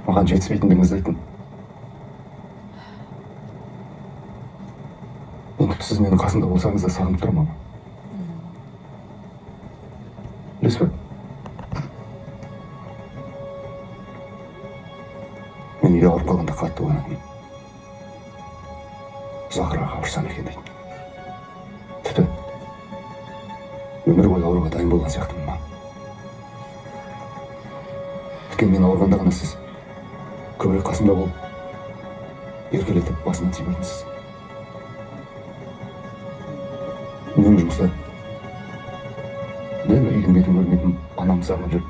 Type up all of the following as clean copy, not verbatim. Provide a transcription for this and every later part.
маған жетіспейтіндігіңізді айттым. Енді сіз менің қасымда болсаңыз да сағынып тұрмын. Білесіз бе? Мен үйде ауырып қалғанда қатты ойландым. Зағраға қауышсам екен дейтін. Тіпті өмір бойы ауруға дайын болған сияқтымын ба? Өйткені мен ауырғанда ғана сіз көбірек қасымда болып, еркелетіп басымнан тимейтінсіз. Үнемі жұмыста дәл үйдің бетін көрмейтін анамды сағынып жүріп,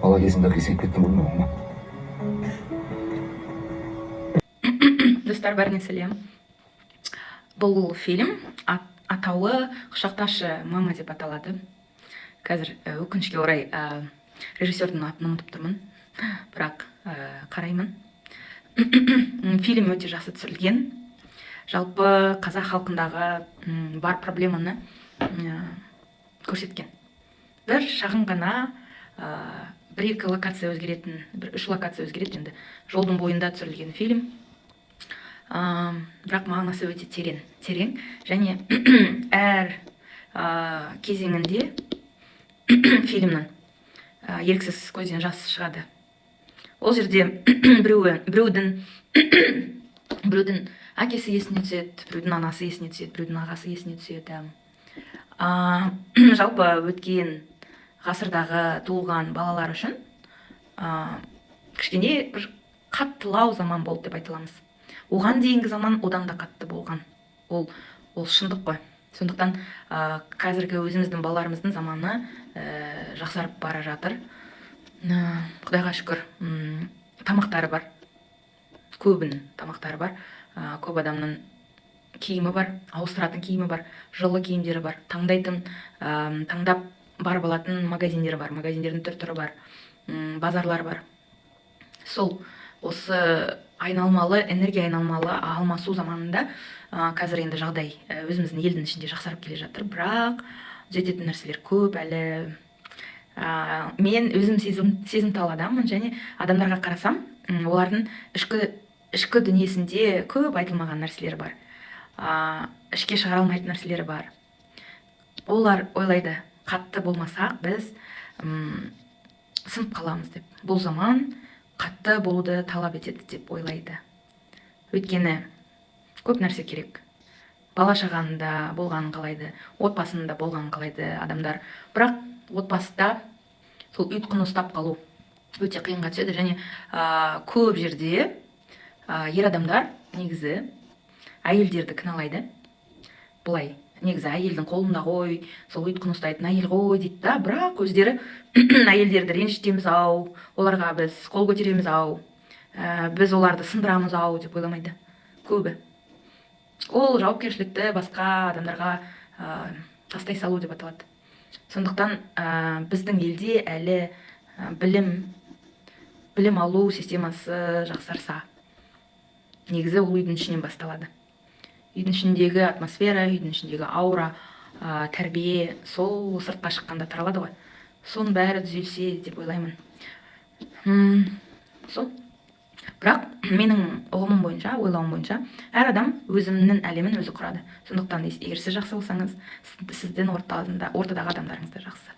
бала кезімде қисайып кеттім ғой ма? Достар, бәріне сәлем. Бұл фильм атауы «Құшақташы мама» деп аталады. Қазір өкінішке орай режиссердің атын ұмытып тұрмын, бірақ қараймын. Фильм өте жақсы түсірілген. Жалпы қазақ халқындағы бар проблеманы көрсеткен. Бір шағын ғана бір-екі локация өзгеретін, үш локация өзгеретін, енді жолдың бойында түсірілген фильм. Бірақ мағынасы өте терең, және әр кезеңінде фильмнің еріксіз көзден жас шығады. Ол жерде біреудің әкесі есіне түседі, біреудің анасы есіне түседі, біреудің ағасы есіне түседі. Жалпы өткен ғасырдағы туылған балалар үшін кішкене бір қаттылау заман болды деп айта аламыз. Оған дейінгі заман одан да қатты болған. Ол шындық қой. Сондықтан қазіргі өзіміздің балаларымыздың заманы жақсарып бара жатыр. Құдайға шүкір, тамақтары бар. Көбінің тамақтары бар. Көп адамның киімі бар, ауыстыратын киімі бар, жылы киімдері бар, таңдап барып алатын магазиндері бар, магазиндердің түр-түрі бар, базарлар бар. Сол осы энергия айналмалы алмасу заманында қазір енді жағдай өзіміздің елдің ішінде жақсарып келе жатыр, бірақ жететін нәрселер көп әлі. Мен өзім сезімтал адаммын, және адамдарға қарасам, олардың ішкі дүниесінде көп айтылмаған нәрселер бар. Ішке шығара алмайтын нәрселері бар. Олар ойлайды, қатты болмасақ біз сынып қаламыз деп. Бұл заман қатты болуды талап етеді деп ойлайды. Өйткені көп нәрсе керек. Бала шағанда болғанын қалайды, отбасында болғанын қалайды адамдар. Бірақ отбасыда сол ұйытқыны ұстап қалу өте қиынға түседі, және көп жерде ер адамдар негізі әйелдерді кінәлайды. Бұлай, негізі әйелдің қолында ғой, сол ұйытқыны ұстайтын әйел ғой дейді да, бірақ өздері әйелдерді ренжітеміз ау, оларға біз қол көтереміз ау, біз оларды сындырамыз ау деп ойламайды көбі. Ол жауапкершілікті басқа адамдарға тастай салу деп аталады. Сондықтан біздің елде әлі білім алу системасы жақсарса, негізі ол үйдің ішінен басталады. Үйдің ішіндегі атмосфера, үйдің ішіндегі аура, тәрбие, сол сыртқа шыққанда таралады ғой. Соның бәрі түзелсе деп ойлаймын. Сол. Бірақ менің ұғымым бойынша, ойлауым бойынша, әр адам өзінің әлемін өзі құрады. Сондықтан егер сіз жақсы болсаңыз, сіздің ортадағы адамдарыңыз да жақсы.